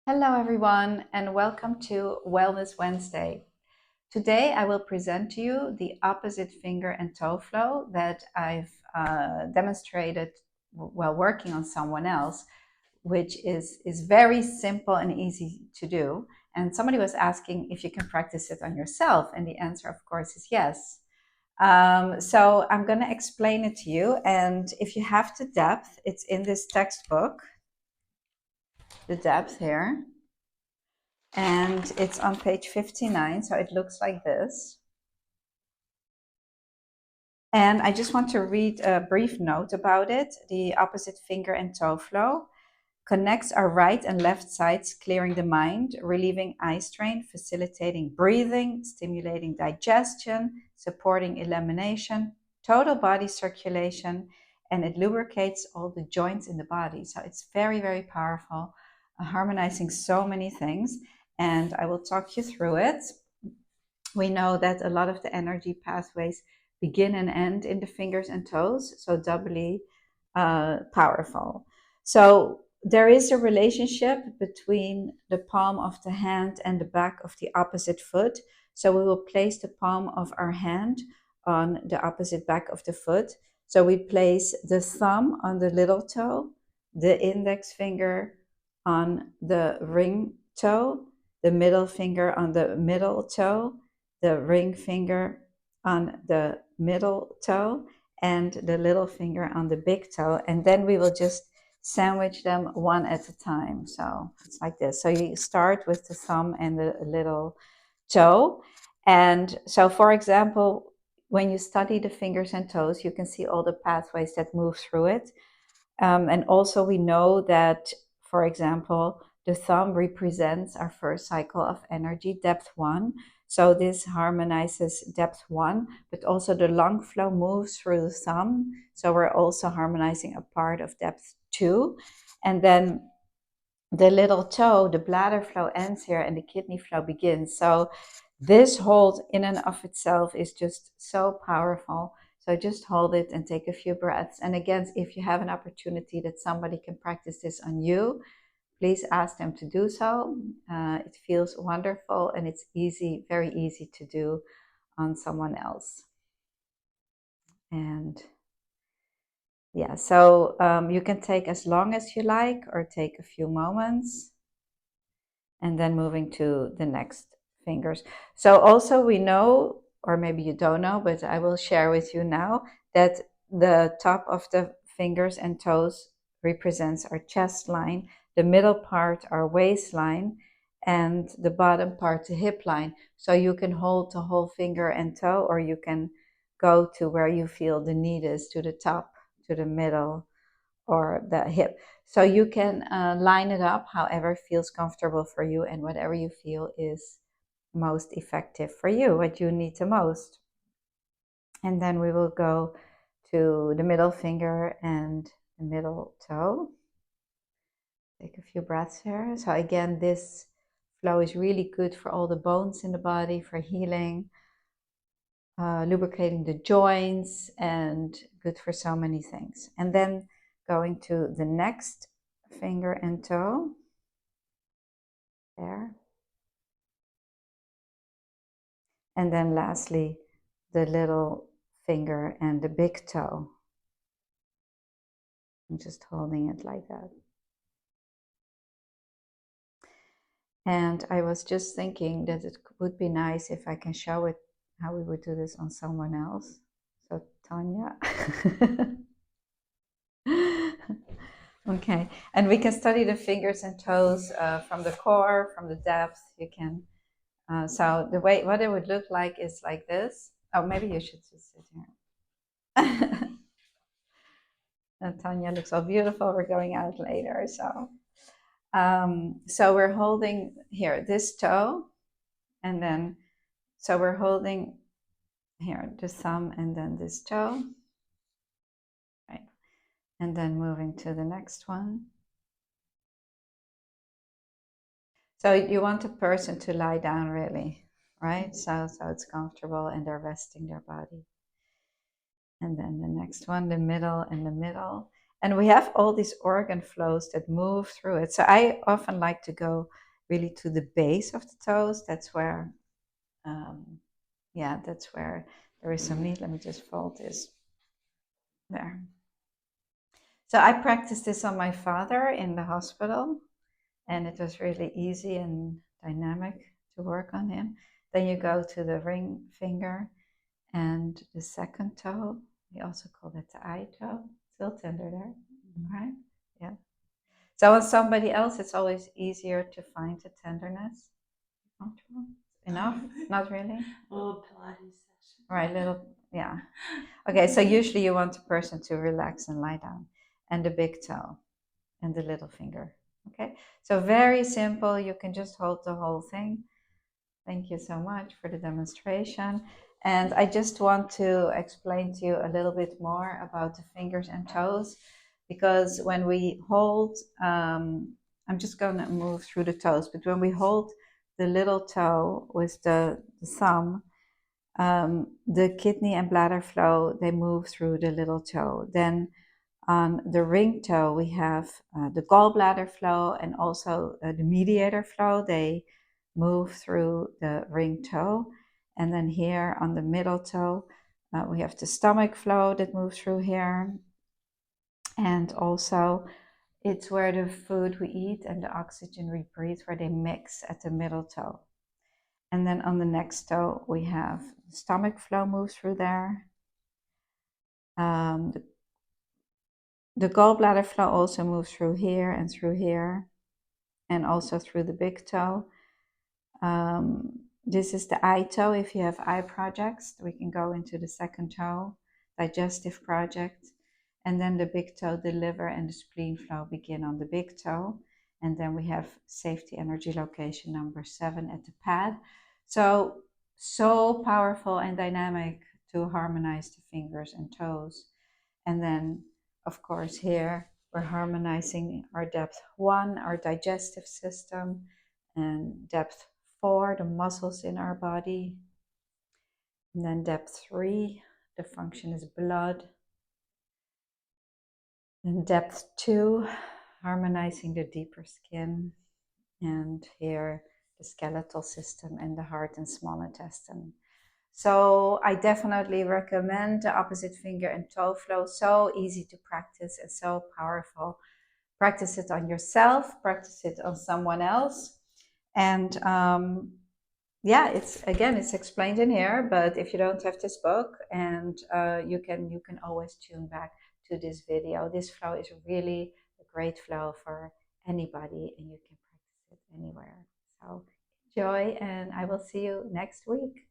Hello everyone and welcome to Wellness Wednesday. Today I will present to you the opposite finger and toe flow that I've demonstrated while working on someone else, which is very simple and easy to do. And somebody was asking if you can practice it on yourself, and the answer of course is yes. So I'm going to explain it to you, and if you have the depth, it's in this textbook, the depth here. And it's on page 59, so it looks like this. And I just want to read a brief note about it. The opposite finger and toe flow connects our right and left sides, clearing the mind, relieving eye strain, facilitating breathing, stimulating digestion, supporting elimination, total body circulation, and it lubricates all the joints in the body. So it's very, very powerful, harmonizing so many things. And I will talk you through it. We know that a lot of the energy pathways begin and end in the fingers and toes, so doubly powerful. So there is a relationship between the palm of the hand and the back of the opposite foot. So we will place the palm of our hand on the opposite back of the foot. So we place the thumb on the little toe, the index finger on the ring toe, the middle finger on the middle toe, the ring finger on the middle toe, and the little finger on the big toe. And then we will just sandwich them one at a time. So it's like this. So you start with the thumb and the little toe. And so, for example, when you study the fingers and toes, you can see all the pathways that move through it. And also we know that, for example, the thumb represents our first cycle of energy, depth 1. So this harmonizes depth 1, but also the lung flow moves through the thumb. So we're also harmonizing a part of depth 2. And then the little toe, the bladder flow ends here and the kidney flow begins. So this hold in and of itself is just so powerful. So just hold it and take a few breaths. And again, if you have an opportunity that somebody can practice this on you, please ask them to do so. It feels wonderful and it's easy, very easy to do on someone else. And yeah, so you can take as long as you like or take a few moments. And then moving to the next fingers. So also we know, or maybe you don't know, but I will share with you now, that the top of the fingers and toes represents our chest line, the middle part our waistline, and the bottom part the hip line. So you can hold the whole finger and toe, or you can go to where you feel the need is, to the top, to the middle, or the hip. So you can line it up however feels comfortable for you and whatever you feel is most effective for you, what you need the most. And then we will go to the middle finger and the middle toe. Take a few breaths here. So again, this flow is really good for all the bones in the body, for healing, lubricating the joints, and good for so many things. And then going to the next finger and toe. There. And then lastly, the little finger and the big toe. I'm just holding it like that. And I was just thinking that it would be nice if I can show it how we would do this on someone else. So Tanya. Okay, and we can study the fingers and toes from the core, from the depth. You can. So the way what it would look like is like this. Oh, maybe you should just sit here. And Tanya looks so beautiful. We're going out later, so we're holding here this toe, and then so we're holding here the thumb and then this toe, right? And then moving to the next one. So you want a person to lie down, really, right? So it's comfortable and they're resting their body. And then the next one, the middle and the middle. And we have all these organ flows that move through it. So I often like to go really to the base of the toes. That's where, yeah, that's where there is some need. Let me just fold this there. So I practiced this on my father in the hospital, and it was really easy and dynamic to work on him. Then you go to the ring finger and the second toe. We also call it the eye toe. Still tender there, right? Yeah. So on somebody else, it's always easier to find the tenderness. Comfortable? Enough? Not really? A little Pilates session. Right, little, yeah. Okay, so usually you want the person to relax and lie down. And the big toe and the little finger. Okay, so very simple. You can just hold the whole thing. Thank you so much for the demonstration. And I just want to explain to you a little bit more about the fingers and toes, because when we hold, I'm just going to move through the toes, but when we hold the little toe with the thumb, the kidney and bladder flow, they move through the little toe. Then on the ring toe, we have the gallbladder flow and also the mediator flow. They move through the ring toe. And then here on the middle toe, we have the stomach flow that moves through here. And also, it's where the food we eat and the oxygen we breathe, where they mix at the middle toe. And then on the next toe, we have the stomach flow moves through there. The The gallbladder flow also moves through here, and also through the big toe. This is the eye toe. If you have eye projects, we can go into the second toe, digestive project. And then the big toe, the liver and the spleen flow begin on the big toe. And then we have safety energy location number 7 at the pad. So powerful and dynamic to harmonize the fingers and toes. And then, of course, here we're harmonizing our depth 1, our digestive system, and depth 4, the muscles in our body. And then depth 3, the function is blood. And depth 2, harmonizing the deeper skin. And here, the skeletal system and the heart and small intestine. So I definitely recommend the opposite finger and toe flow. So easy to practice and so powerful. Practice it on yourself, practice it on someone else. And yeah, it's explained in here, but if you don't have this book, and you can always tune back to this video. This flow is really a great flow for anybody, and you can practice it anywhere. So enjoy, and I will see you next week.